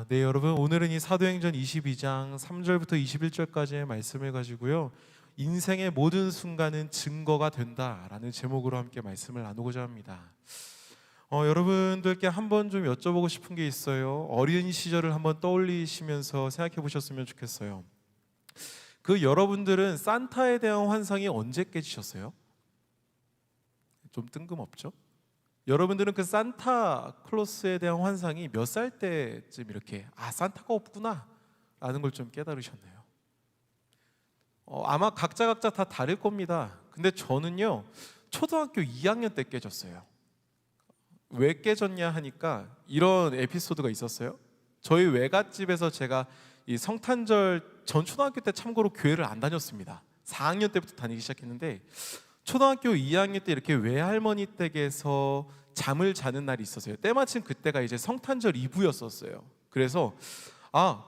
네, 여러분, 오늘은 이 사도행전 22장 3절부터 21절까지의 말씀을 가지고요, 인생의 모든 순간은 증거가 된다라는 제목으로 함께 말씀을 나누고자 합니다. 여러분들께 한번 좀 여쭤보고 싶은 게 있어요. 어린 시절을 한번 떠올리시면서 생각해 보셨으면 좋겠어요. 여러분들은 산타에 대한 환상이 언제 깨지셨어요? 좀 뜬금없죠? 여러분들은 산타클로스에 대한 환상이 몇 살 때쯤 이렇게 산타가 없구나 라는 걸 좀 깨달으셨나요? 아마 각자 다 다를 겁니다. 근데 저는요, 초등학교 2학년 때 깨졌어요. 왜 깨졌냐 하니까 이런 에피소드가 있었어요. 저희 외갓집에서 제가 이 성탄절 전 초등학교 때 참고로 교회를 안 다녔습니다. 4학년 때부터 다니기 시작했는데, 초등학교 2학년 때 이렇게 외할머니 댁에서 잠을 자는 날이 있었어요. 때마침 그때가 이제 성탄절 이브였었어요. 그래서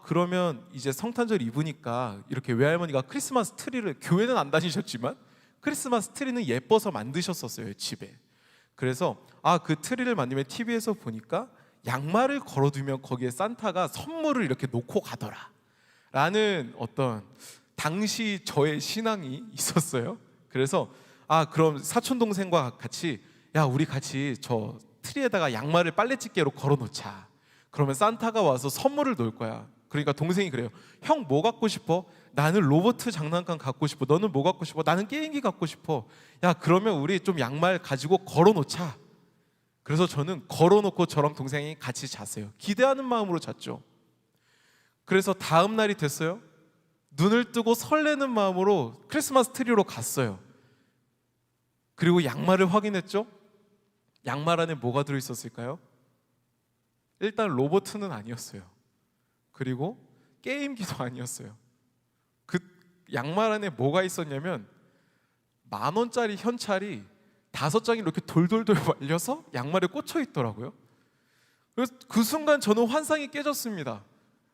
그러면 이제 성탄절 이브니까 이렇게 외할머니가 크리스마스 트리를, 교회는 안 다니셨지만 크리스마스 트리는 예뻐서 만드셨었어요, 집에. 그래서 그 트리를 만들면 TV에서 보니까 양말을 걸어두면 거기에 산타가 선물을 이렇게 놓고 가더라 라는 어떤 당시 저의 신앙이 있었어요. 그래서 그럼 사촌 동생과 같이 우리 같이 저 트리에다가 양말을 빨래집게로 걸어놓자. 그러면 산타가 와서 선물을 놓을 거야. 그러니까 동생이 그래요. 형 뭐 갖고 싶어? 나는 로봇 장난감 갖고 싶어. 너는 뭐 갖고 싶어? 나는 게임기 갖고 싶어. 그러면 우리 좀 양말 가지고 걸어놓자. 그래서 저는 걸어놓고 저랑 동생이 같이 잤어요. 기대하는 마음으로 잤죠. 그래서 다음 날이 됐어요. 눈을 뜨고 설레는 마음으로 크리스마스 트리로 갔어요. 그리고 양말을 확인했죠. 양말 안에 뭐가 들어있었을까요? 일단 로봇은 아니었어요. 그리고 게임기도 아니었어요. 양말 안에 뭐가 있었냐면 10,000원짜리 현찰이 5장이 이렇게 돌돌돌 말려서 양말에 꽂혀 있더라고요. 그래서 그 순간 저는 환상이 깨졌습니다.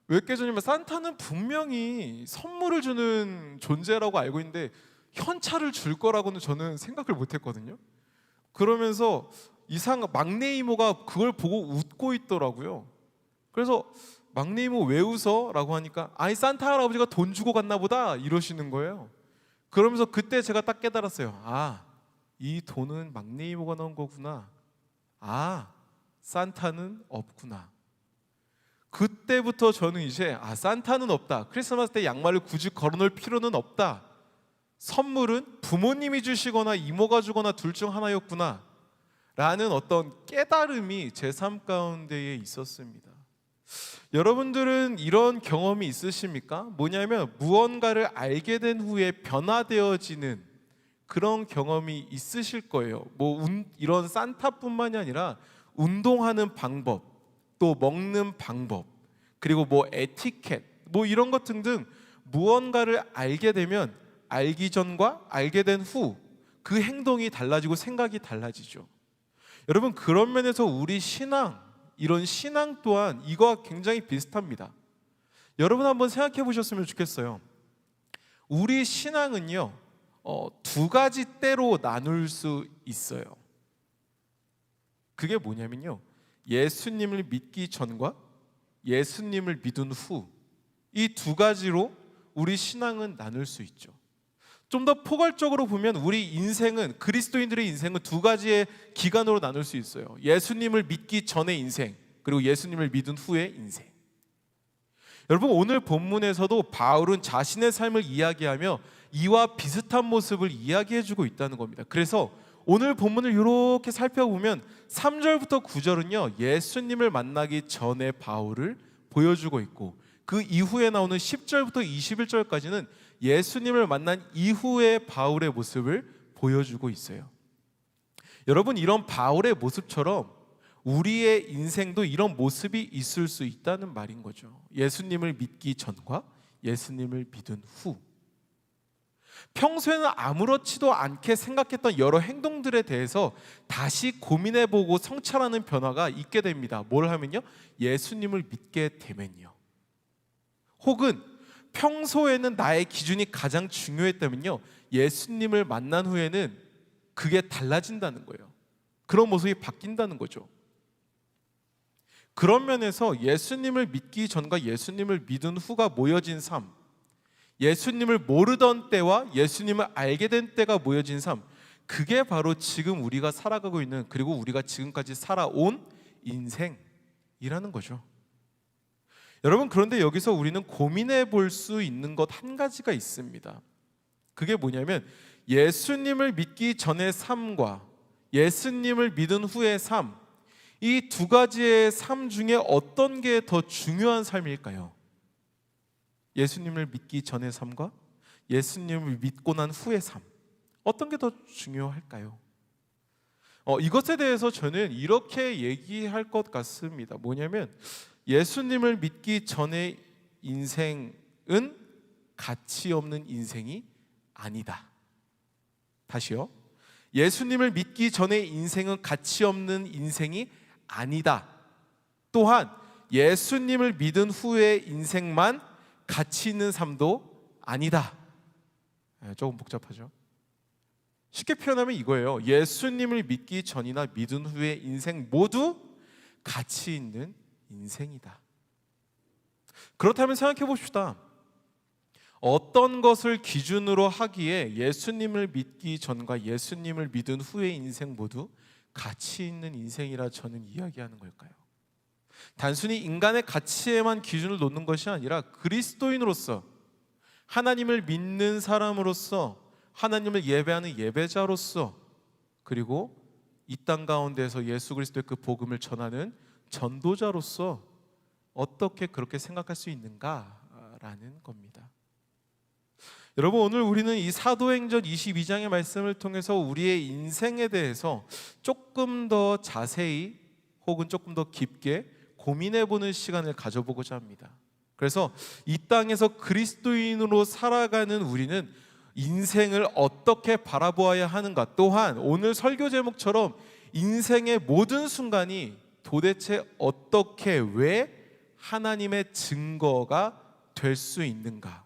왜 깨졌냐면 산타는 분명히 선물을 주는 존재라고 알고 있는데 현찰을 줄 거라고는 저는 생각을 못 했거든요. 그러면서 막내 이모가 그걸 보고 웃고 있더라고요. 그래서 막내 이모 왜 웃어? 라고 하니까 산타 할아버지가 돈 주고 갔나 보다 이러시는 거예요. 그러면서 그때 제가 딱 깨달았어요. 이 돈은 막내 이모가 넣은 거구나. 산타는 없구나. 그때부터 저는 이제 산타는 없다. 크리스마스 때 양말을 굳이 걸어놓을 필요는 없다. 선물은 부모님이 주시거나 이모가 주거나 둘 중 하나였구나 라는 어떤 깨달음이 제 삶 가운데에 있었습니다. 여러분들은 이런 경험이 있으십니까? 뭐냐면 무언가를 알게 된 후에 변화되어지는 그런 경험이 있으실 거예요. 이런 산타뿐만이 아니라 운동하는 방법, 또 먹는 방법, 그리고 에티켓, 이런 것 등등 무언가를 알게 되면 알기 전과 알게 된 후 그 행동이 달라지고 생각이 달라지죠. 여러분, 그런 면에서 우리 이런 신앙 또한 이거와 굉장히 비슷합니다. 여러분 한번 생각해 보셨으면 좋겠어요. 우리 신앙은요, 2가지 때로 나눌 수 있어요. 그게 뭐냐면요, 예수님을 믿기 전과 예수님을 믿은 후, 이 2가지로 우리 신앙은 나눌 수 있죠. 좀 더 포괄적으로 보면 우리 인생은, 그리스도인들의 인생은 2가지의 기간으로 나눌 수 있어요. 예수님을 믿기 전의 인생, 그리고 예수님을 믿은 후의 인생. 여러분, 오늘 본문에서도 바울은 자신의 삶을 이야기하며 이와 비슷한 모습을 이야기해주고 있다는 겁니다. 그래서 오늘 본문을 이렇게 살펴보면 3절부터 9절은요 예수님을 만나기 전에 바울을 보여주고 있고, 그 이후에 나오는 10절부터 21절까지는 예수님을 만난 이후의 바울의 모습을 보여주고 있어요. 여러분, 이런 바울의 모습처럼 우리의 인생도 이런 모습이 있을 수 있다는 말인 거죠. 예수님을 믿기 전과 예수님을 믿은 후, 평소에는 아무렇지도 않게 생각했던 여러 행동들에 대해서 다시 고민해보고 성찰하는 변화가 있게 됩니다. 뭘 하면요? 예수님을 믿게 되면요. 혹은 평소에는 나의 기준이 가장 중요했다면요, 예수님을 만난 후에는 그게 달라진다는 거예요. 그런 모습이 바뀐다는 거죠. 그런 면에서 예수님을 믿기 전과 예수님을 믿은 후가 모여진 삶, 예수님을 모르던 때와 예수님을 알게 된 때가 모여진 삶, 그게 바로 지금 우리가 살아가고 있는, 그리고 우리가 지금까지 살아온 인생이라는 거죠. 여러분, 그런데 여기서 우리는 고민해 볼 수 있는 것 한 가지가 있습니다. 그게 뭐냐면 예수님을 믿기 전의 삶과 예수님을 믿은 후의 삶, 이 두 가지의 삶 중에 어떤 게 더 중요한 삶일까요? 예수님을 믿기 전의 삶과 예수님을 믿고 난 후의 삶, 어떤 게 더 중요할까요? 이것에 대해서 저는 이렇게 얘기할 것 같습니다. 뭐냐면 예수님을 믿기 전의 인생은 가치 없는 인생이 아니다. 다시요. 예수님을 믿기 전의 인생은 가치 없는 인생이 아니다. 또한 예수님을 믿은 후의 인생만 가치 있는 삶도 아니다. 조금 복잡하죠. 쉽게 표현하면 이거예요. 예수님을 믿기 전이나 믿은 후의 인생 모두 가치 있는 인생이다. 그렇다면 생각해 봅시다. 어떤 것을 기준으로 하기에 예수님을 믿기 전과 예수님을 믿은 후의 인생 모두 가치 있는 인생이라 저는 이야기하는 걸까요? 단순히 인간의 가치에만 기준을 놓는 것이 아니라 그리스도인으로서, 하나님을 믿는 사람으로서, 하나님을 예배하는 예배자로서, 그리고 이 땅 가운데서 예수 그리스도의 그 복음을 전하는 전도자로서 어떻게 그렇게 생각할 수 있는가라는 겁니다. 여러분, 오늘 우리는 이 사도행전 22장의 말씀을 통해서 우리의 인생에 대해서 조금 더 자세히 혹은 조금 더 깊게 고민해보는 시간을 가져보고자 합니다. 그래서 이 땅에서 그리스도인으로 살아가는 우리는 인생을 어떻게 바라보아야 하는가, 또한 오늘 설교 제목처럼 인생의 모든 순간이 도대체 어떻게, 왜 하나님의 증거가 될 수 있는가,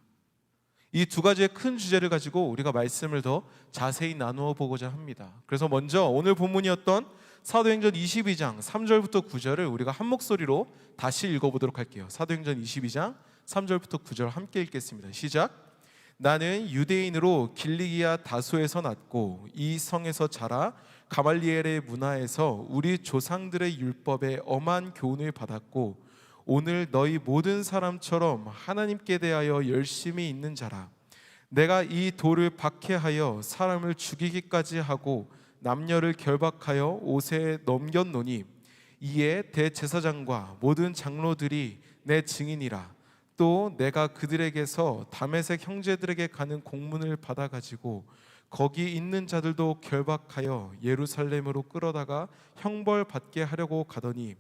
이 두 가지의 큰 주제를 가지고 우리가 말씀을 더 자세히 나누어 보고자 합니다. 그래서 먼저 오늘 본문이었던 사도행전 22장 3절부터 9절을 우리가 한 목소리로 다시 읽어보도록 할게요. 사도행전 22장 3절부터 9절 함께 읽겠습니다. 시작. 나는 유대인으로 길리기아 다소에서 났고 이 성에서 자라 가말리엘의 문화에서 우리 조상들의 율법에 엄한 교훈을 받았고 오늘 너희 모든 사람처럼 하나님께 대하여 열심히 있는 자라. 내가 이 돌을 박해하여 사람을 죽이기까지 하고 남녀를 결박하여 옷에 넘겼노니 이에 대제사장과 모든 장로들이 내 증인이라. 또 내가 그들에게서 다메섹 형제들에게 가는 공문을 받아가지고 거기 있는 자들도 결박하여 예루살렘으로 끌어다가 형벌 받게 하려고 가더니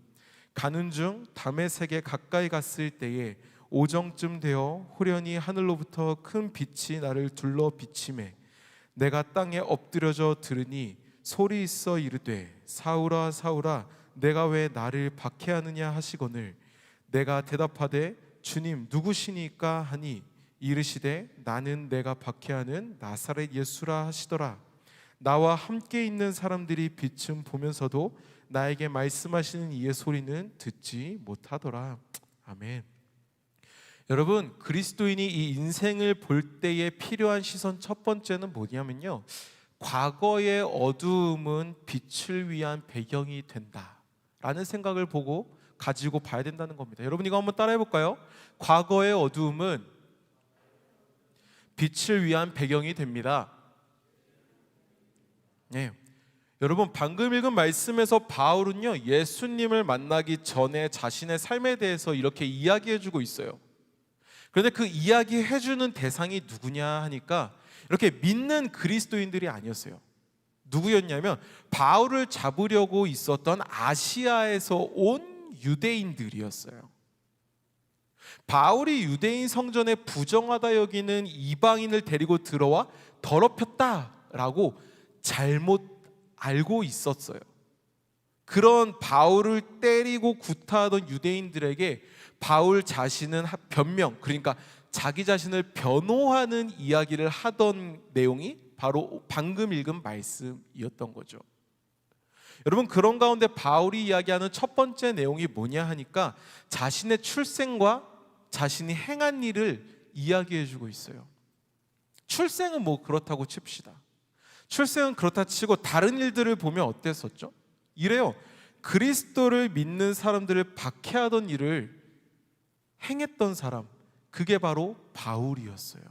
가는 중 다메섹에 가까이 갔을 때에 오정쯤 되어 후련히 하늘로부터 큰 빛이 나를 둘러 비치매 내가 땅에 엎드려져 들으니 소리 있어 이르되 사울아 사울아 내가 왜 나를 박해하느냐 하시거늘 내가 대답하되 주님 누구시니까 하니 이르시되 나는 내가 박해하는 나사렛 예수라 하시더라. 나와 함께 있는 사람들이 빛은 보면서도 나에게 말씀하시는 이의 소리는 듣지 못하더라. 아멘. 여러분, 그리스도인이 이 인생을 볼 때에 필요한 시선 첫 번째는 뭐냐면요, 과거의 어두움은 빛을 위한 배경이 된다라는 생각을 가지고 봐야 된다는 겁니다. 여러분, 이거 한번 따라해 볼까요? 과거의 어두움은 빛을 위한 배경이 됩니다. 네. 여러분, 방금 읽은 말씀에서 바울은요, 예수님을 만나기 전에 자신의 삶에 대해서 이렇게 이야기해주고 있어요. 그런데 그 이야기해주는 대상이 누구냐 하니까 이렇게 믿는 그리스도인들이 아니었어요. 누구였냐면 바울을 잡으려고 있었던 아시아에서 온 유대인들이었어요. 바울이 유대인 성전에 부정하다 여기는 이방인을 데리고 들어와 더럽혔다라고 잘못 알고 있었어요. 그런 바울을 때리고 구타하던 유대인들에게 바울 자신은 변명, 그러니까 자기 자신을 변호하는 이야기를 하던 내용이 바로 방금 읽은 말씀이었던 거죠. 여러분, 그런 가운데 바울이 이야기하는 첫 번째 내용이 뭐냐 하니까 자신의 출생과 자신이 행한 일을 이야기해 주고 있어요. 출생은 뭐 그렇다고 칩시다. 출생은 그렇다 치고 다른 일들을 보면 어땠었죠? 이래요. 그리스도를 믿는 사람들을 박해하던 일을 행했던 사람, 그게 바로 바울이었어요.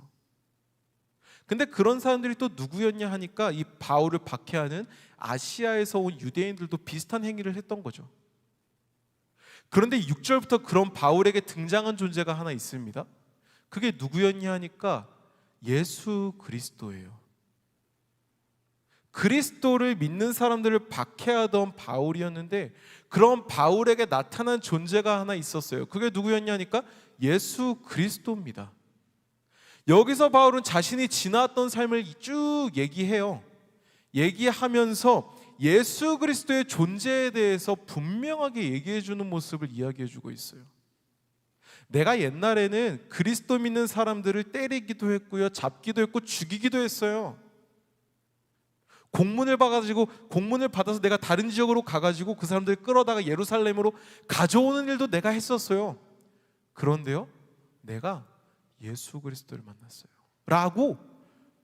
근데 그런 사람들이 또 누구였냐 하니까 이 바울을 박해하는 아시아에서 온 유대인들도 비슷한 행위를 했던 거죠. 그런데 6절부터 그런 바울에게 등장한 존재가 하나 있습니다. 그게 누구였냐 하니까 예수 그리스도예요. 그리스도를 믿는 사람들을 박해하던 바울이었는데 그런 바울에게 나타난 존재가 하나 있었어요. 그게 누구였냐 하니까 예수 그리스도입니다. 여기서 바울은 자신이 지나왔던 삶을 쭉 얘기해요. 얘기하면서 예수 그리스도의 존재에 대해서 분명하게 얘기해 주는 모습을 이야기해 주고 있어요. 내가 옛날에는 그리스도 믿는 사람들을 때리기도 했고요, 잡기도 했고 죽이기도 했어요. 공문을 받아서 내가 다른 지역으로 가가지고 그 사람들 끌어다가 예루살렘으로 가져오는 일도 내가 했었어요. 그런데요, 내가 예수 그리스도를 만났어요 라고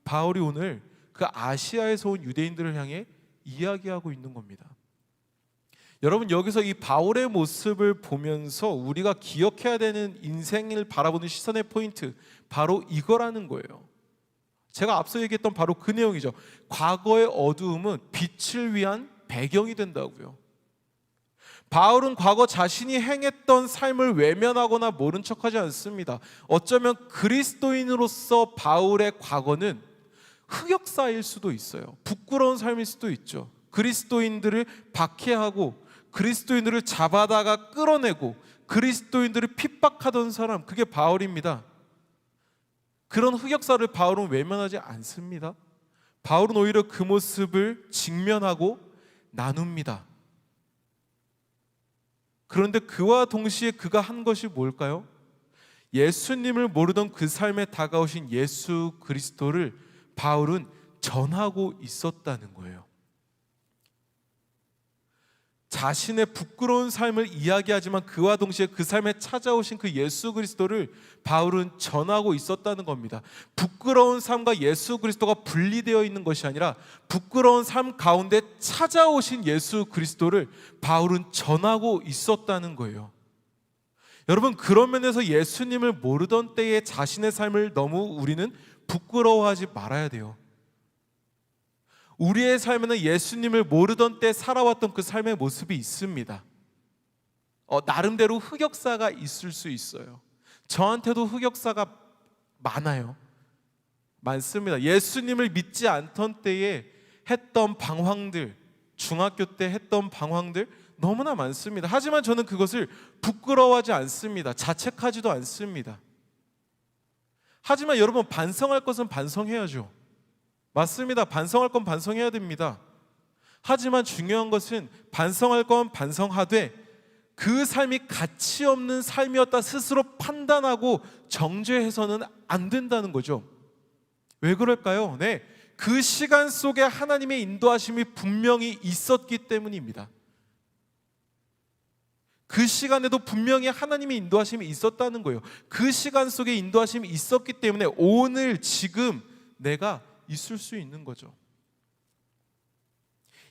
바울이 오늘 그 아시아에서 온 유대인들을 향해 이야기하고 있는 겁니다. 여러분, 여기서 이 바울의 모습을 보면서 우리가 기억해야 되는 인생을 바라보는 시선의 포인트, 바로 이거라는 거예요. 제가 앞서 얘기했던 바로 그 내용이죠. 과거의 어두움은 빛을 위한 배경이 된다고요. 바울은 과거 자신이 행했던 삶을 외면하거나 모른 척하지 않습니다. 어쩌면 그리스도인으로서 바울의 과거는 흑역사일 수도 있어요. 부끄러운 삶일 수도 있죠. 그리스도인들을 박해하고 그리스도인들을 잡아다가 끌어내고 그리스도인들을 핍박하던 사람, 그게 바울입니다. 그런 흑역사를 바울은 외면하지 않습니다. 바울은 오히려 그 모습을 직면하고 나눕니다. 그런데 그와 동시에 그가 한 것이 뭘까요? 예수님을 모르던 그 삶에 다가오신 예수 그리스도를 바울은 전하고 있었다는 거예요. 자신의 부끄러운 삶을 이야기하지만 그와 동시에 그 삶에 찾아오신 그 예수 그리스도를 바울은 전하고 있었다는 겁니다. 부끄러운 삶과 예수 그리스도가 분리되어 있는 것이 아니라 부끄러운 삶 가운데 찾아오신 예수 그리스도를 바울은 전하고 있었다는 거예요. 여러분, 그런 면에서 예수님을 모르던 때의 자신의 삶을 너무 우리는 부끄러워하지 말아야 돼요. 우리의 삶에는 예수님을 모르던 때 살아왔던 그 삶의 모습이 있습니다. 나름대로 흑역사가 있을 수 있어요. 저한테도 흑역사가 많습니다. 예수님을 믿지 않던 때에 했던 방황들, 중학교 때 했던 방황들 너무나 많습니다. 하지만 저는 그것을 부끄러워하지 않습니다. 자책하지도 않습니다. 하지만 여러분, 반성할 것은 반성해야죠. 맞습니다. 반성할 건 반성해야 됩니다. 하지만 중요한 것은 반성할 건 반성하되 그 삶이 가치 없는 삶이었다 스스로 판단하고 정죄해서는 안 된다는 거죠. 왜 그럴까요? 그 시간 속에 하나님의 인도하심이 분명히 있었기 때문입니다. 그 시간에도 분명히 하나님의 인도하심이 있었다는 거예요. 그 시간 속에 인도하심이 있었기 때문에 오늘 지금 내가 있을 수 있는 거죠.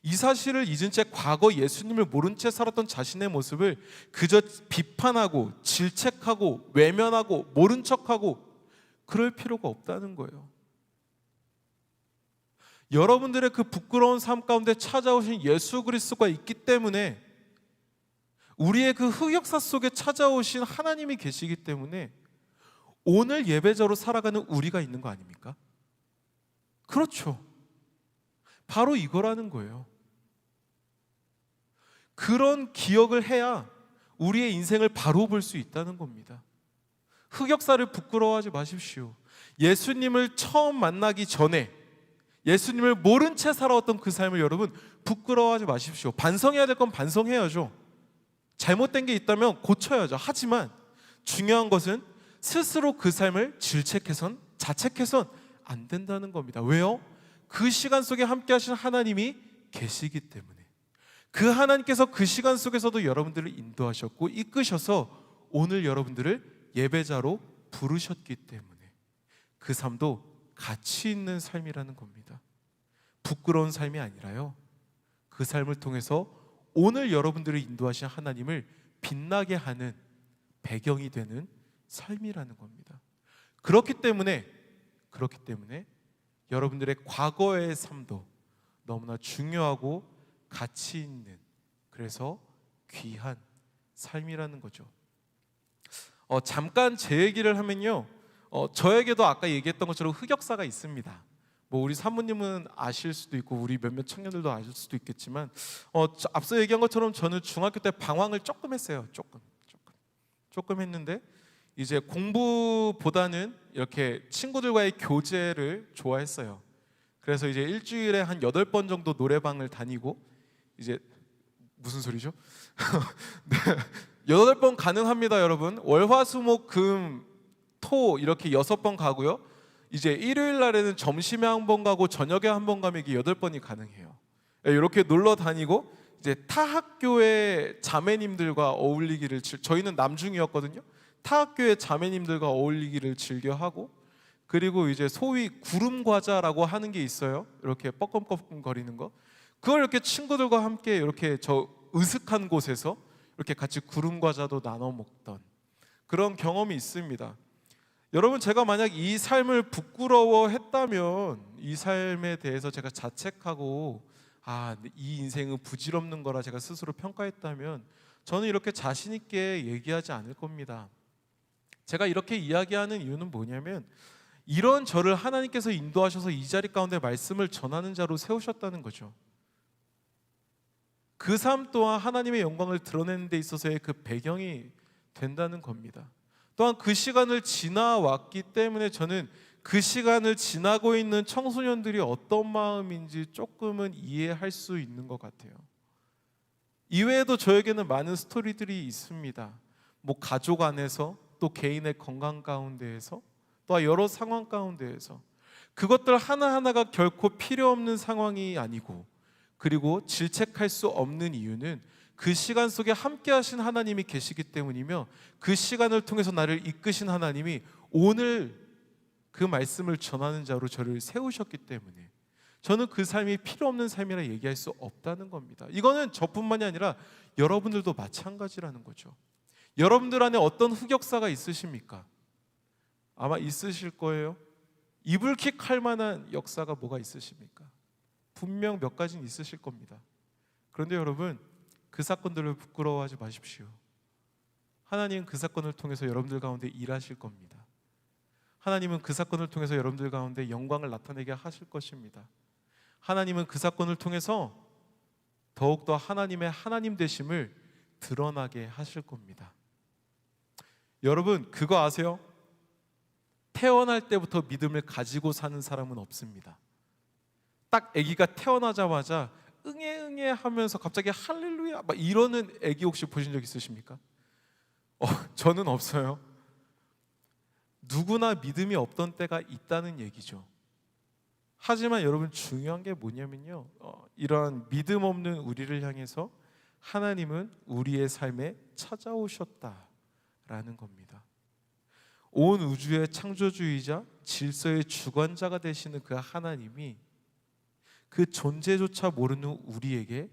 이 사실을 잊은 채 과거 예수님을 모른 채 살았던 자신의 모습을 그저 비판하고 질책하고 외면하고 모른 척하고 그럴 필요가 없다는 거예요. 여러분들의 그 부끄러운 삶 가운데 찾아오신 예수 그리스도가 있기 때문에, 우리의 그 흑역사 속에 찾아오신 하나님이 계시기 때문에 오늘 예배자로 살아가는 우리가 있는 거 아닙니까? 그렇죠. 바로 이거라는 거예요. 그런 기억을 해야 우리의 인생을 바로 볼 수 있다는 겁니다. 흑역사를 부끄러워하지 마십시오. 예수님을 처음 만나기 전에 예수님을 모른 채 살아왔던 그 삶을 여러분 부끄러워하지 마십시오. 반성해야 될 건 반성해야죠. 잘못된 게 있다면 고쳐야죠. 하지만 중요한 것은 스스로 그 삶을 질책해선 자책해선 안 된다는 겁니다. 왜요? 그 시간 속에 함께 하신 하나님이 계시기 때문에, 그 하나님께서 그 시간 속에서도 여러분들을 인도하셨고 이끄셔서 오늘 여러분들을 예배자로 부르셨기 때문에 그 삶도 가치 있는 삶이라는 겁니다. 부끄러운 삶이 아니라요, 그 삶을 통해서 오늘 여러분들을 인도하신 하나님을 빛나게 하는 배경이 되는 삶이라는 겁니다. 그렇기 때문에 여러분들의 과거의 삶도 너무나 중요하고 가치 있는, 그래서 귀한 삶이라는 거죠. 잠깐 제 얘기를 하면요, 저에게도 아까 얘기했던 것처럼 흑역사가 있습니다. 뭐 우리 사모님은 아실 수도 있고 우리 몇몇 청년들도 아실 수도 있겠지만 앞서 얘기한 것처럼 저는 중학교 때 방황을 조금 했어요. 조금 했는데 이제 공부보다는 이렇게 친구들과의 교제를 좋아했어요. 그래서 이제 일주일에 한 8번 정도 노래방을 다니고, 이제 무슨 소리죠? 네, 8번 가능합니다, 여러분. 월화수목금토 이렇게 6번 가고요. 이제 일요일 날에는 점심에 한 번 가고 저녁에 한 번 가면 이게 8번이 가능해요. 이렇게 놀러 다니고 이제 타 학교의 자매님들과 어울리기를, 저희는 남중이었거든요. 타 학교의 자매님들과 어울리기를 즐겨하고, 그리고 이제 소위 구름 과자라고 하는 게 있어요. 이렇게 뻐끔뻐끔 거리는 거. 그걸 이렇게 친구들과 함께 이렇게 저 으슥한 곳에서 이렇게 같이 구름 과자도 나눠 먹던 그런 경험이 있습니다. 여러분, 제가 만약 이 삶을 부끄러워했다면, 이 삶에 대해서 제가 자책하고 이 인생은 부질없는 거라 제가 스스로 평가했다면, 저는 이렇게 자신 있게 얘기하지 않을 겁니다. 제가 이렇게 이야기하는 이유는 뭐냐면, 이런 저를 하나님께서 인도하셔서 이 자리 가운데 말씀을 전하는 자로 세우셨다는 거죠. 그 삶 또한 하나님의 영광을 드러내는 데 있어서의 그 배경이 된다는 겁니다. 또한 그 시간을 지나왔기 때문에 저는 그 시간을 지나고 있는 청소년들이 어떤 마음인지 조금은 이해할 수 있는 것 같아요. 이외에도 저에게는 많은 스토리들이 있습니다. 뭐 가족 안에서, 또 개인의 건강 가운데에서, 또 여러 상황 가운데에서 그것들 하나하나가 결코 필요 없는 상황이 아니고, 그리고 질책할 수 없는 이유는 그 시간 속에 함께 하신 하나님이 계시기 때문이며, 그 시간을 통해서 나를 이끄신 하나님이 오늘 그 말씀을 전하는 자로 저를 세우셨기 때문에 저는 그 삶이 필요 없는 삶이라 얘기할 수 없다는 겁니다. 이거는 저뿐만이 아니라 여러분들도 마찬가지라는 거죠. 여러분들 안에 어떤 흑역사가 있으십니까? 아마 있으실 거예요. 이불킥 할 만한 역사가 뭐가 있으십니까? 분명 몇 가지는 있으실 겁니다. 그런데 여러분, 그 사건들을 부끄러워하지 마십시오. 하나님은 그 사건을 통해서 여러분들 가운데 일하실 겁니다. 하나님은 그 사건을 통해서 여러분들 가운데 영광을 나타내게 하실 것입니다. 하나님은 그 사건을 통해서 더욱더 하나님의 하나님 되심을 드러나게 하실 겁니다. 여러분, 그거 아세요? 태어날 때부터 믿음을 가지고 사는 사람은 없습니다. 딱 아기가 태어나자마자 응애 하면서 갑자기 할렐루야 막 이러는 아기 혹시 보신 적 있으십니까? 저는 없어요. 누구나 믿음이 없던 때가 있다는 얘기죠. 하지만 여러분, 중요한 게 뭐냐면요, 이러한 믿음 없는 우리를 향해서 하나님은 우리의 삶에 찾아오셨다라는 겁니다. 온 우주의 창조주이자 질서의 주관자가 되시는 그 하나님이 그 존재조차 모르는 우리에게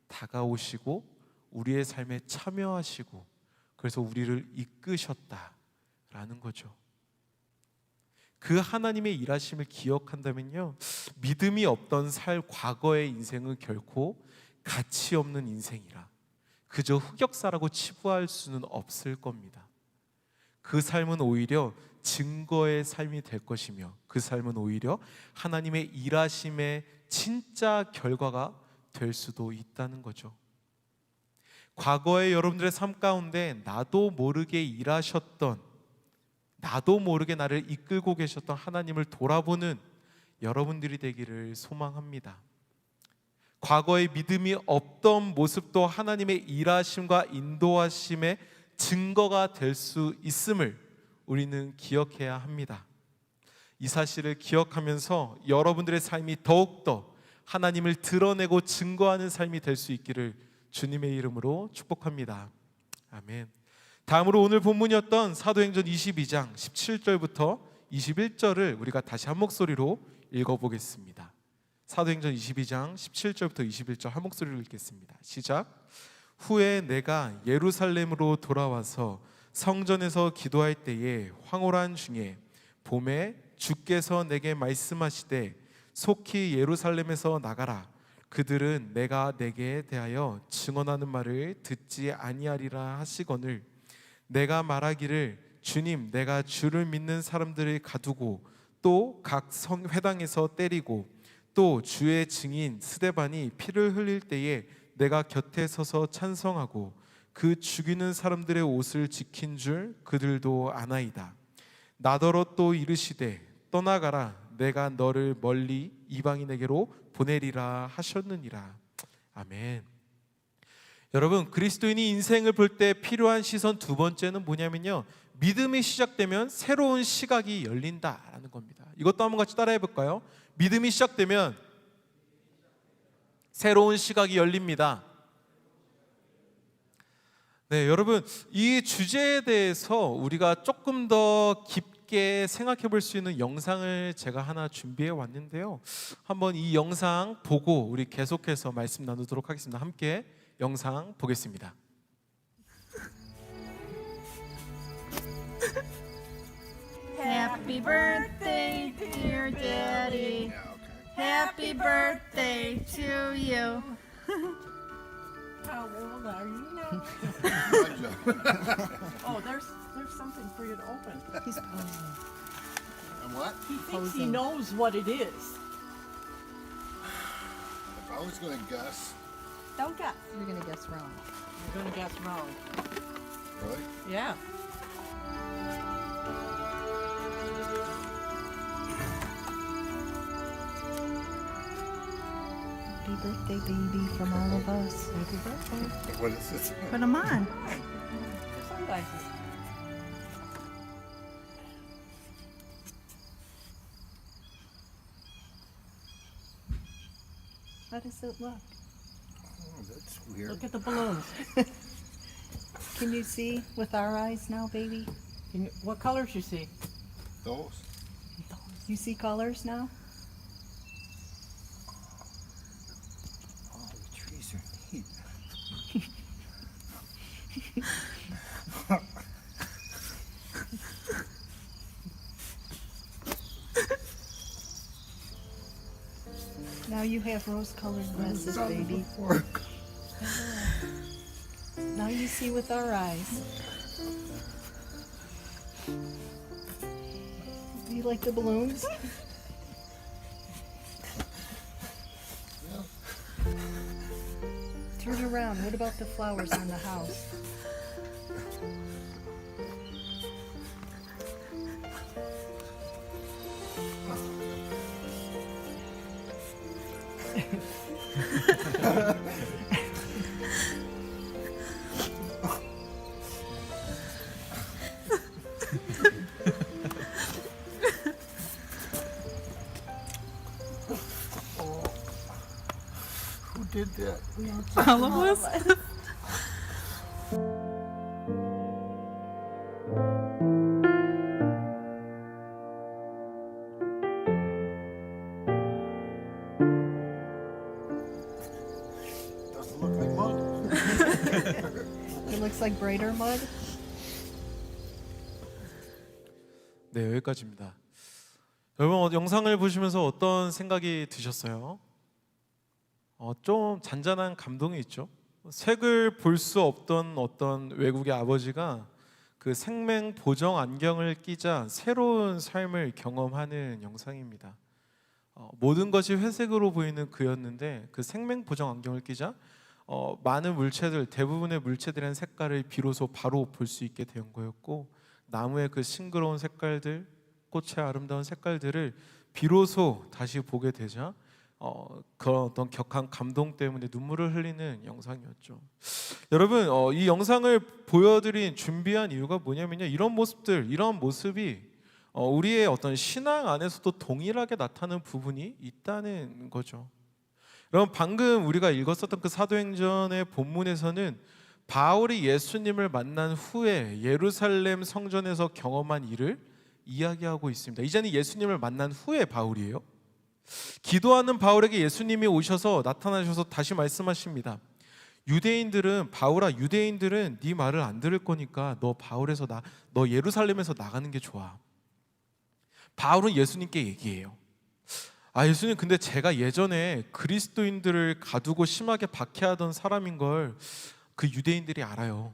다가오시고 우리의 삶에 참여하시고, 그래서 우리를 이끄셨다라는 거죠. 그 하나님의 일하심을 기억한다면요, 믿음이 없던 과거의 인생은 결코 가치 없는 인생이라 그저 흑역사라고 치부할 수는 없을 겁니다. 그 삶은 오히려 증거의 삶이 될 것이며, 그 삶은 오히려 하나님의 일하심의 진짜 결과가 될 수도 있다는 거죠. 과거의 여러분들의 삶 가운데 나도 모르게 일하셨던, 나도 모르게 나를 이끌고 계셨던 하나님을 돌아보는 여러분들이 되기를 소망합니다. 과거의 믿음이 없던 모습도 하나님의 일하심과 인도하심의 증거가 될 수 있음을 우리는 기억해야 합니다. 이 사실을 기억하면서 여러분들의 삶이 더욱더 하나님을 드러내고 증거하는 삶이 될 수 있기를 주님의 이름으로 축복합니다. 아멘. 다음으로 오늘 본문이었던 사도행전 22장 17절부터 21절을 우리가 다시 한 목소리로 읽어보겠습니다. 사도행전 22장 17절부터 21절 한 목소리로 읽겠습니다. 시작. 후에 내가 예루살렘으로 돌아와서 성전에서 기도할 때에 황홀한 중에 봄에 주께서 내게 말씀하시되 속히 예루살렘에서 나가라. 그들은 내가 내게 대하여 증언하는 말을 듣지 아니하리라 하시거늘 내가 말하기를 주님 내가 주를 믿는 사람들을 가두고 또 각 회당에서 때리고 또 주의 증인 스데반이 피를 흘릴 때에 내가 곁에 서서 찬성하고 그 죽이는 사람들의 옷을 지킨 줄 그들도 아나이다. 나더러 또 이르시되 떠나가라 내가 너를 멀리 이방인에게로 보내리라 하셨느니라. 아멘. 여러분, 그리스도인이 인생을 볼 때 필요한 시선 두 번째는 뭐냐면요, 믿음이 시작되면 새로운 시각이 열린다라는 겁니다. 이것도 한번 같이 따라해 볼까요? 믿음이 시작되면 새로운 시각이 열립니다. 네, 여러분, 이 주제에 대해서 우리가 조금 더 깊게 생각해 볼 수 있는 영상을 제가 하나 준비해 왔는데요. 한번 이 영상 보고 우리 계속해서 말씀 나누도록 하겠습니다. 함께 영상 보겠습니다. Happy birthday, dear Daddy. Happy birthday to you. How old are you now? Oh, there's something for you to open. He's posing. And what? He thinks he knows what it is. If I was going to guess, Don't guess. You're gonna guess wrong. You're gonna guess wrong. really? Yeah. Happy birthday, baby, from all of us. Happy birthday. What is this? Put them on. Your sunglasses. How does it look? Oh, that's weird. Look at the balloons. Can you see with our eyes now, baby? What colors you see? Those? You see colors now? Oh, the trees are neat. Now you have rose-colored glasses, Saw them baby. before. Now you see with our eyes. Do you like the balloons? Turn around. What about the flowers on the house? Who did that? All of us. Doesn't look like mud. It looks like brighter mud. 네, 여기까지입니다. 여러분, 영상을 보시면서 어떤 생각이 드셨어요? 좀 잔잔한 감동이 있죠. 색을 볼 수 없던 어떤 외국의 아버지가 그 생명 보정 안경을 끼자 새로운 삶을 경험하는 영상입니다. 모든 것이 회색으로 보이는 그였는데 그 생명 보정 안경을 끼자 많은 물체들, 대부분의 물체들의 색깔을 비로소 바로 볼 수 있게 된 거였고, 나무의 그 싱그러운 색깔들, 꽃의 아름다운 색깔들을 비로소 다시 보게 되자 그런 어떤 격한 감동 때문에 눈물을 흘리는 영상이었죠. 여러분, 이 영상을 보여드린 준비한 이유가 뭐냐면요, 이런 모습이 우리의 어떤 신앙 안에서도 동일하게 나타나는 부분이 있다는 거죠. 여러분 방금 우리가 읽었었던 그 사도행전의 본문에서는 바울이 예수님을 만난 후에 예루살렘 성전에서 경험한 일을 이야기하고 있습니다. 이제는 예수님을 만난 후에 바울이에요. 기도하는 바울에게 예수님이 오셔서 나타나셔서 다시 말씀하십니다. 유대인들은 바울아, 유대인들은 네 말을 안 들을 거니까 너 예루살렘에서 나가는 게 좋아. 바울은 예수님께 얘기해요. 예수님, 근데 제가 예전에 그리스도인들을 가두고 심하게 박해하던 사람인 걸 그 유대인들이 알아요.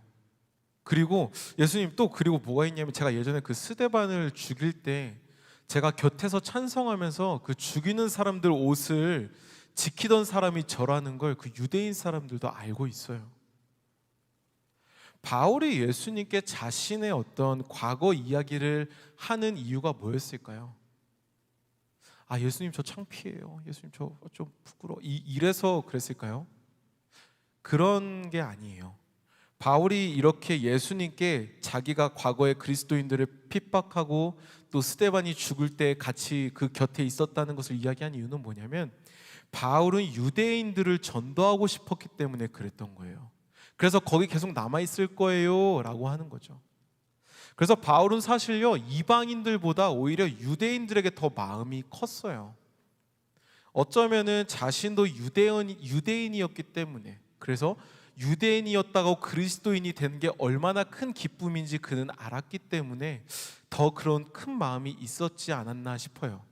그리고 예수님 그리고 뭐가 있냐면 제가 예전에 그 스데반을 죽일 때 제가 곁에서 찬성하면서 그 죽이는 사람들 옷을 지키던 사람이 저라는 걸 그 유대인 사람들도 알고 있어요. 바울이 예수님께 자신의 어떤 과거 이야기를 하는 이유가 뭐였을까요? 예수님 저 창피해요. 예수님 저 좀 부끄러워. 이래서 그랬을까요? 그런 게 아니에요. 바울이 이렇게 예수님께 자기가 과거에 그리스도인들을 핍박하고 또 스데반이 죽을 때 같이 그 곁에 있었다는 것을 이야기한 이유는 뭐냐면 바울은 유대인들을 전도하고 싶었기 때문에 그랬던 거예요. 그래서 거기 계속 남아있을 거예요 라고 하는 거죠. 그래서 바울은 사실요 이방인들보다 오히려 유대인들에게 더 마음이 컸어요. 어쩌면은 자신도 유대인이었기 때문에, 그래서 유대인이었다고 그리스도인이 되는 게 얼마나 큰 기쁨인지 그는 알았기 때문에 더 그런 큰 마음이 있었지 않았나 싶어요.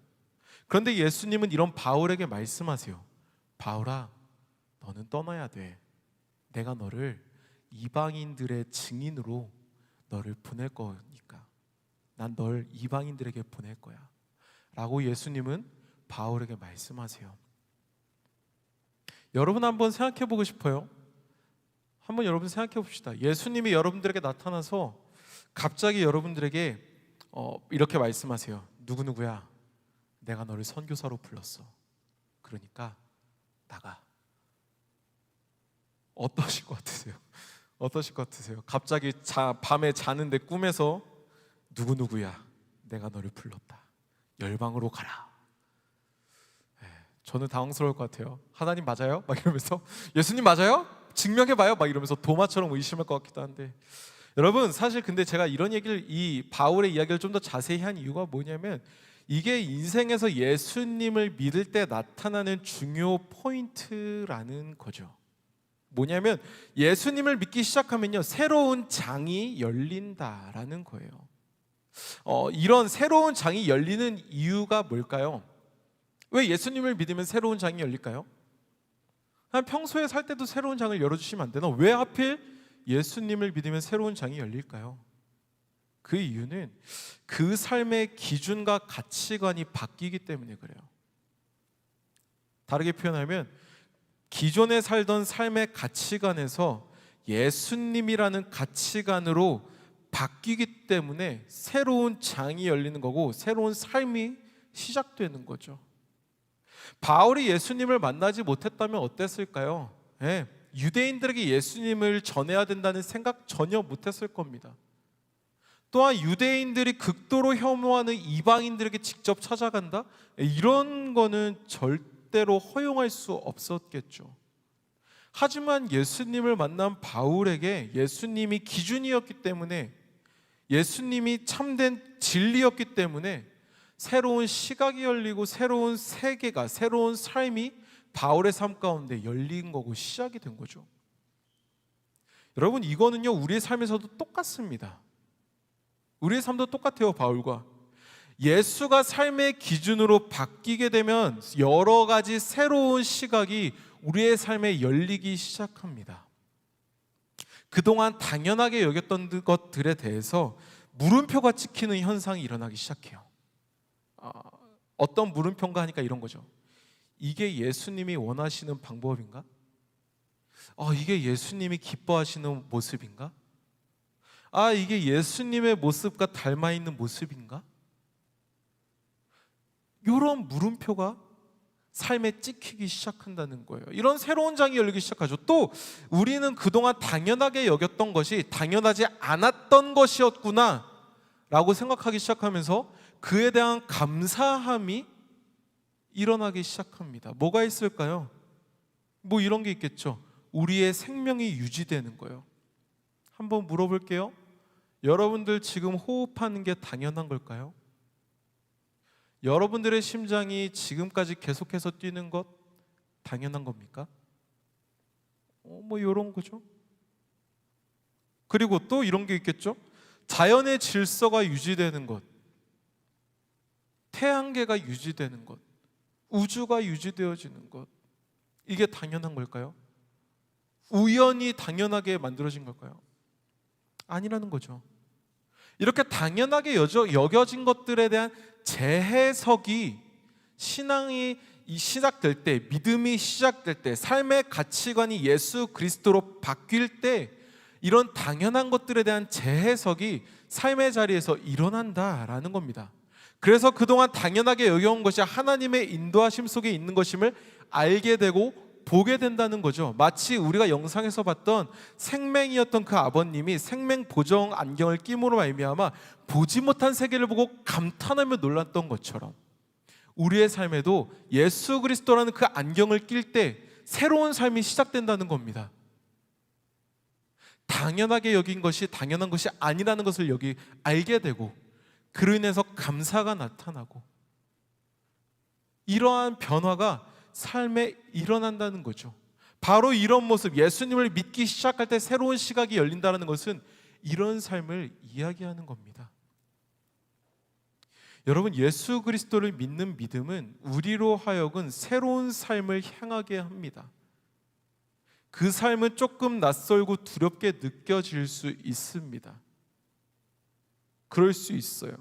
그런데 예수님은 이런 바울에게 말씀하세요. 바울아, 너는 떠나야 돼. 내가 너를 이방인들의 증인으로 너를 보낼 거니까. 난 널 이방인들에게 보낼 거야 라고 예수님은 바울에게 말씀하세요. 여러분 한번 생각해 보고 싶어요. 한번 여러분 생각해 봅시다. 예수님이 여러분들에게 나타나서 갑자기 여러분들에게 이렇게 말씀하세요. 누구누구야, 내가 너를 선교사로 불렀어. 그러니까 나가. 어떠실 것 같으세요? 어떠실 것 같으세요? 갑자기 밤에 자는데 꿈에서 누구누구야, 내가 너를 불렀다. 열방으로 가라. 저는 당황스러울 것 같아요. 하나님 맞아요? 막 이러면서 예수님 맞아요? 증명해봐요? 막 이러면서 도마처럼 의심할 것 같기도 한데, 여러분 사실 근데 제가 이런 얘기를, 이 바울의 이야기를 좀 더 자세히 한 이유가 뭐냐면 이게 인생에서 예수님을 믿을 때 나타나는 중요 포인트라는 거죠. 뭐냐면 예수님을 믿기 시작하면요 새로운 장이 열린다라는 거예요. 이런 새로운 장이 열리는 이유가 뭘까요? 왜 예수님을 믿으면 새로운 장이 열릴까요? 평소에 살 때도 새로운 장을 열어주시면 안 되나? 왜 하필 예수님을 믿으면 새로운 장이 열릴까요? 그 이유는 그 삶의 기준과 가치관이 바뀌기 때문에 그래요. 다르게 표현하면 기존에 살던 삶의 가치관에서 예수님이라는 가치관으로 바뀌기 때문에 새로운 장이 열리는 거고 새로운 삶이 시작되는 거죠. 바울이 예수님을 만나지 못했다면 어땠을까요? 유대인들에게 예수님을 전해야 된다는 생각 전혀 못했을 겁니다. 또한 유대인들이 극도로 혐오하는 이방인들에게 직접 찾아간다? 이런 거는 절대로 허용할 수 없었겠죠. 하지만 예수님을 만난 바울에게 예수님이 기준이었기 때문에, 예수님이 참된 진리였기 때문에 새로운 시각이 열리고 새로운 세계가, 새로운 삶이 바울의 삶 가운데 열린 거고 시작이 된 거죠. 여러분 이거는요 우리의 삶에서도 똑같습니다. 우리의 삶도 똑같아요. 바울과 예수가 삶의 기준으로 바뀌게 되면 여러 가지 새로운 시각이 우리의 삶에 열리기 시작합니다. 그동안 당연하게 여겼던 것들에 대해서 물음표가 찍히는 현상이 일어나기 시작해요. 어떤 물음표인가 하니까 이런 거죠. 이게 예수님이 원하시는 방법인가? 이게 예수님이 기뻐하시는 모습인가? 이게 예수님의 모습과 닮아 있는 모습인가? 이런 물음표가 삶에 찍히기 시작한다는 거예요. 이런 새로운 장이 열리기 시작하죠. 또 우리는 그동안 당연하게 여겼던 것이 당연하지 않았던 것이었구나 라고 생각하기 시작하면서 그에 대한 감사함이 일어나기 시작합니다. 뭐가 있을까요? 뭐 이런 게 있겠죠. 우리의 생명이 유지되는 거예요. 한번 물어볼게요. 여러분들 지금 호흡하는 게 당연한 걸까요? 여러분들의 심장이 지금까지 계속해서 뛰는 것 당연한 겁니까? 뭐 이런 거죠. 그리고 또 이런 게 있겠죠. 자연의 질서가 유지되는 것, 태양계가 유지되는 것, 우주가 유지되어지는 것, 이게 당연한 걸까요? 우연히 당연하게 만들어진 걸까요? 아니라는 거죠. 이렇게 당연하게 여겨진 것들에 대한 재해석이 신앙이 시작될 때, 믿음이 시작될 때, 삶의 가치관이 예수 그리스도로 바뀔 때 이런 당연한 것들에 대한 재해석이 삶의 자리에서 일어난다라는 겁니다. 그래서 그동안 당연하게 여겨온 것이 하나님의 인도하심 속에 있는 것임을 알게 되고 보게 된다는 거죠. 마치 우리가 영상에서 봤던 생맹이었던 그 아버님이 생맹 보정 안경을 끼므로 말미암아 보지 못한 세계를 보고 감탄하며 놀랐던 것처럼 우리의 삶에도 예수 그리스도라는 그 안경을 낄 때 새로운 삶이 시작된다는 겁니다. 당연하게 여긴 것이 당연한 것이 아니라는 것을 알게 되고 그로 인해서 감사가 나타나고 이러한 변화가 삶에 일어난다는 거죠. 바로 이런 모습, 예수님을 믿기 시작할 때 새로운 시각이 열린다는 것은 이런 삶을 이야기하는 겁니다. 여러분, 예수 그리스도를 믿는 믿음은 우리로 하여금 새로운 삶을 향하게 합니다. 그 삶은 조금 낯설고 두렵게 느껴질 수 있습니다. 그럴 수 있어요.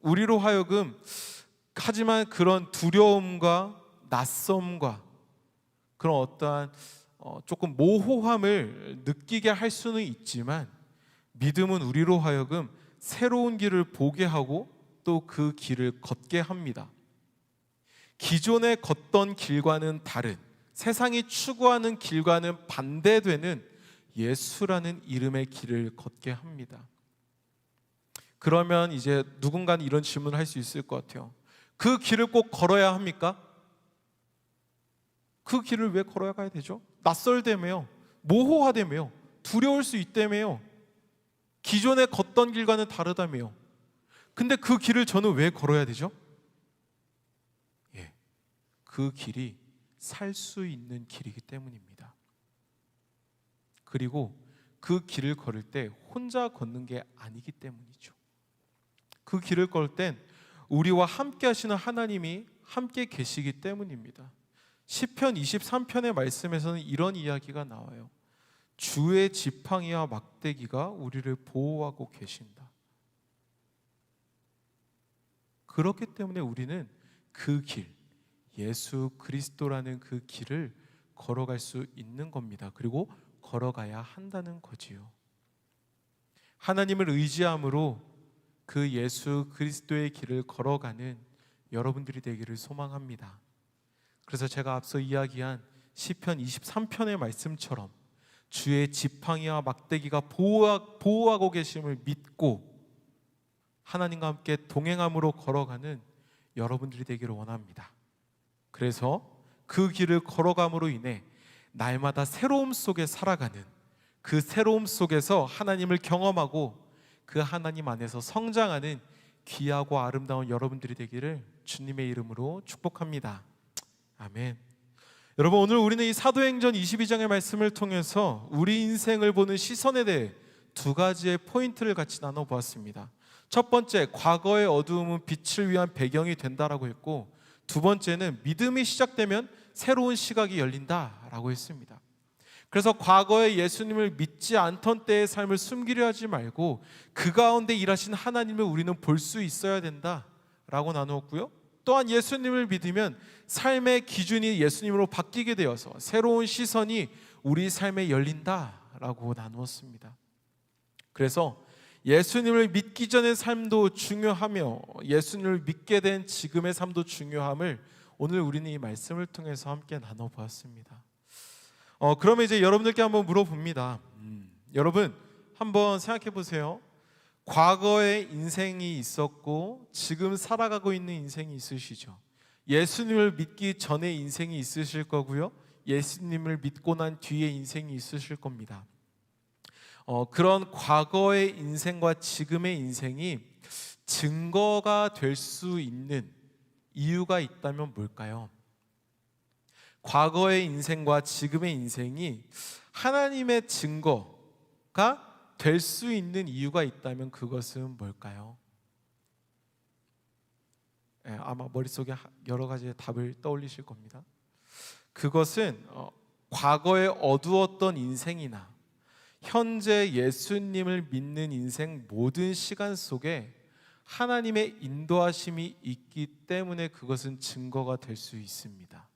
우리로 하여금 하지만 그런 두려움과 낯섦과 그런 어떠한 조금 모호함을 느끼게 할 수는 있지만 믿음은 우리로 하여금 새로운 길을 보게 하고 또 그 길을 걷게 합니다. 기존에 걷던 길과는 다른, 세상이 추구하는 길과는 반대되는 예수라는 이름의 길을 걷게 합니다. 그러면 이제 누군가는 이런 질문을 할 수 있을 것 같아요. 그 길을 꼭 걸어야 합니까? 그 길을 왜 걸어야 가야 되죠? 낯설다며요, 모호하다며요, 두려울 수 있다며요, 기존에 걷던 길과는 다르다며요. 근데 그 길을 저는 왜 걸어야 되죠? 그 길이 살 수 있는 길이기 때문입니다. 그리고 그 길을 걸을 때 혼자 걷는 게 아니기 때문이죠. 그 길을 걸 땐 우리와 함께 하시는 하나님이 함께 계시기 때문입니다. 시편 23편의 말씀에서는 이런 이야기가 나와요. 주의 지팡이와 막대기가 우리를 보호하고 계신다. 그렇기 때문에 우리는 그 길, 예수 그리스도라는 그 길을 걸어갈 수 있는 겁니다. 그리고 걸어가야 한다는 거지요. 하나님을 의지함으로 그 예수 그리스도의 길을 걸어가는 여러분들이 되기를 소망합니다. 그래서 제가 앞서 이야기한 시편 23편의 말씀처럼 주의 지팡이와 막대기가 보호하고 계심을 믿고 하나님과 함께 동행함으로 걸어가는 여러분들이 되기를 원합니다. 그래서 그 길을 걸어감으로 인해 날마다 새로움 속에 살아가는, 그 새로움 속에서 하나님을 경험하고 그 하나님 안에서 성장하는 귀하고 아름다운 여러분들이 되기를 주님의 이름으로 축복합니다. 아멘. 여러분, 오늘 우리는 이 사도행전 22장의 말씀을 통해서 우리 인생을 보는 시선에 대해 두 가지의 포인트를 같이 나눠보았습니다. 첫 번째, 과거의 어두움은 빛을 위한 배경이 된다라고 했고, 두 번째는 믿음이 시작되면 새로운 시각이 열린다라고 했습니다. 그래서 과거에 예수님을 믿지 않던 때의 삶을 숨기려 하지 말고 그 가운데 일하신 하나님을 우리는 볼 수 있어야 된다라고 나누었고요. 또한 예수님을 믿으면 삶의 기준이 예수님으로 바뀌게 되어서 새로운 시선이 우리 삶에 열린다라고 나누었습니다. 그래서 예수님을 믿기 전의 삶도 중요하며 예수님을 믿게 된 지금의 삶도 중요함을 오늘 우리는 이 말씀을 통해서 함께 나눠보았습니다. 그러면 이제 여러분들께 한번 물어봅니다. 여러분 한번 생각해 보세요. 과거의 인생이 있었고 지금 살아가고 있는 인생이 있으시죠. 예수님을 믿기 전의 인생이 있으실 거고요, 예수님을 믿고 난 뒤에 인생이 있으실 겁니다. 그런 과거의 인생과 지금의 인생이 증거가 될 수 있는 이유가 있다면 뭘까요? 과거의 인생과 지금의 인생이 하나님의 증거가 될 수 있는 이유가 있다면 그것은 뭘까요? 아마 머릿속에 여러 가지의 답을 떠올리실 겁니다. 그것은 과거에 어두웠던 인생이나 현재 예수님을 믿는 인생 모든 시간 속에 하나님의 인도하심이 있기 때문에 그것은 증거가 될 수 있습니다.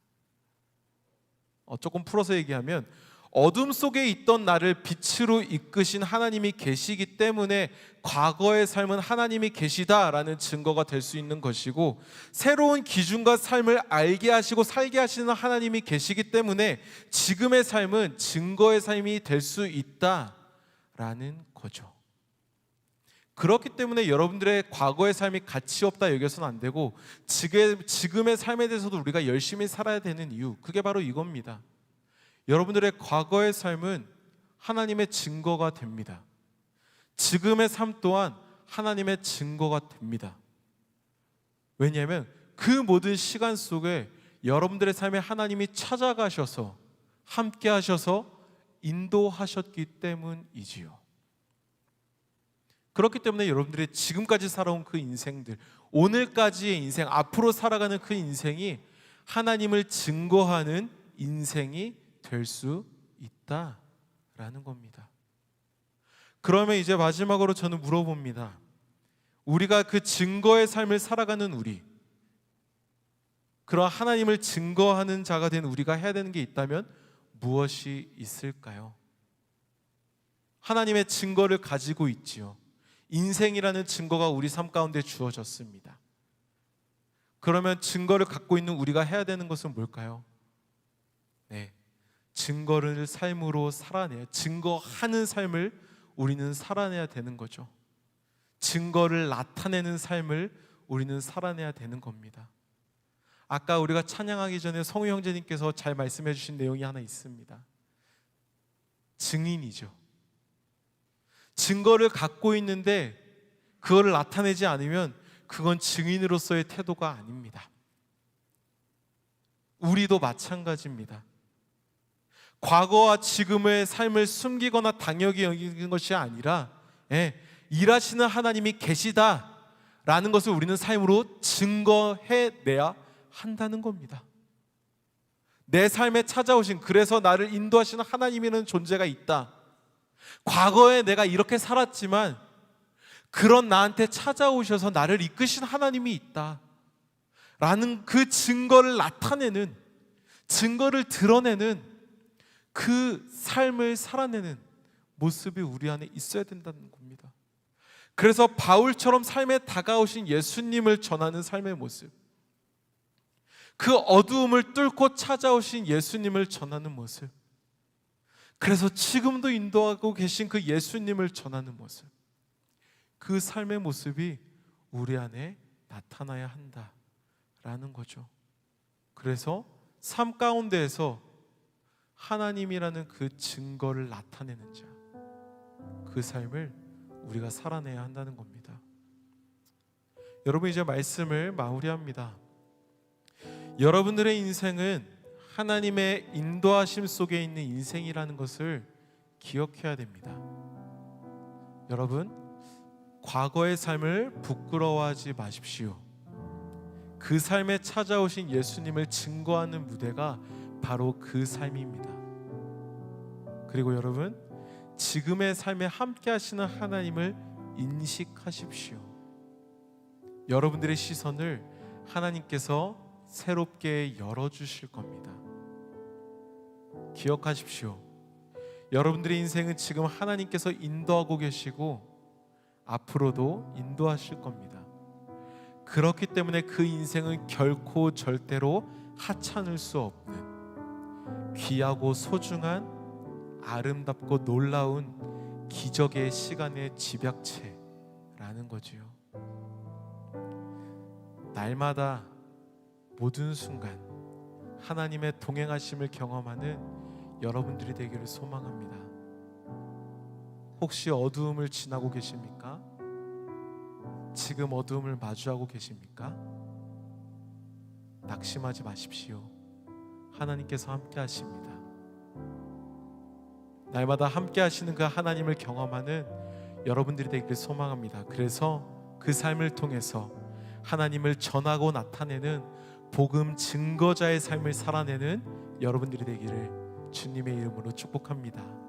조금 풀어서 얘기하면 어둠 속에 있던 나를 빛으로 이끄신 하나님이 계시기 때문에 과거의 삶은 하나님이 계시다라는 증거가 될 수 있는 것이고, 새로운 기준과 삶을 알게 하시고 살게 하시는 하나님이 계시기 때문에 지금의 삶은 증거의 삶이 될 수 있다라는 거죠. 그렇기 때문에 여러분들의 과거의 삶이 가치 없다 여겨서는 안 되고, 지금의 삶에 대해서도 우리가 열심히 살아야 되는 이유, 그게 바로 이겁니다. 여러분들의 과거의 삶은 하나님의 증거가 됩니다. 지금의 삶 또한 하나님의 증거가 됩니다. 왜냐하면 그 모든 시간 속에 여러분들의 삶에 하나님이 찾아가셔서 함께 하셔서 인도하셨기 때문이지요. 그렇기 때문에 여러분들이 지금까지 살아온 그 인생들, 오늘까지의 인생, 앞으로 살아가는 그 인생이 하나님을 증거하는 인생이 될 수 있다라는 겁니다. 그러면 이제 마지막으로 저는 물어봅니다. 우리가 그 증거의 삶을 살아가는 우리, 그런 하나님을 증거하는 자가 된 우리가 해야 되는 게 있다면 무엇이 있을까요? 하나님의 증거를 가지고 있지요. 인생이라는 증거가 우리 삶 가운데 주어졌습니다. 그러면 증거를 갖고 있는 우리가 해야 되는 것은 뭘까요? 네, 증거를 삶으로 살아내야, 증거하는 삶을 우리는 살아내야 되는 거죠. 증거를 나타내는 삶을 우리는 살아내야 되는 겁니다. 아까 우리가 찬양하기 전에 성우 형제님께서 잘 말씀해 주신 내용이 하나 있습니다. 증인이죠. 증거를 갖고 있는데 그거를 나타내지 않으면 그건 증인으로서의 태도가 아닙니다. 우리도 마찬가지입니다. 과거와 지금의 삶을 숨기거나 당연히 여기는 것이 아니라 일하시는 하나님이 계시다라는 것을 우리는 삶으로 증거해내야 한다는 겁니다. 내 삶에 찾아오신, 그래서 나를 인도하시는 하나님이라는 존재가 있다. 과거에 내가 이렇게 살았지만 그런 나한테 찾아오셔서 나를 이끄신 하나님이 있다 라는 그 증거를 나타내는, 증거를 드러내는 그 삶을 살아내는 모습이 우리 안에 있어야 된다는 겁니다. 그래서 바울처럼 삶에 다가오신 예수님을 전하는 삶의 모습, 그 어두움을 뚫고 찾아오신 예수님을 전하는 모습, 그래서 지금도 인도하고 계신 그 예수님을 전하는 모습, 그 삶의 모습이 우리 안에 나타나야 한다라는 거죠. 그래서 삶 가운데에서 하나님이라는 그 증거를 나타내는 자, 그 삶을 우리가 살아내야 한다는 겁니다. 여러분, 이제 말씀을 마무리합니다. 여러분들의 인생은 하나님의 인도하심 속에 있는 인생이라는 것을 기억해야 됩니다. 여러분, 과거의 삶을 부끄러워하지 마십시오. 그 삶에 찾아오신 예수님을 증거하는 무대가 바로 그 삶입니다. 그리고 여러분, 지금의 삶에 함께 하시는 하나님을 인식하십시오. 여러분들의 시선을 하나님께서 새롭게 열어주실 겁니다. 기억하십시오. 여러분들의 인생은 지금 하나님께서 인도하고 계시고 앞으로도 인도하실 겁니다. 그렇기 때문에 그 인생은 결코 절대로 하찮을 수 없는 귀하고 소중한 아름답고 놀라운 기적의 시간의 집약체라는 거지요. 날마다 모든 순간 하나님의 동행하심을 경험하는 여러분들이 되기를 소망합니다. 혹시 어두움을 지나고 계십니까? 지금 어두움을 마주하고 계십니까? 낙심하지 마십시오. 하나님께서 함께 하십니다. 날마다 함께 하시는 그 하나님을 경험하는 여러분들이 되기를 소망합니다. 그래서 그 삶을 통해서 하나님을 전하고 나타내는 복음 증거자의 삶을 살아내는 여러분들이 되기를 주님의 이름으로 축복합니다.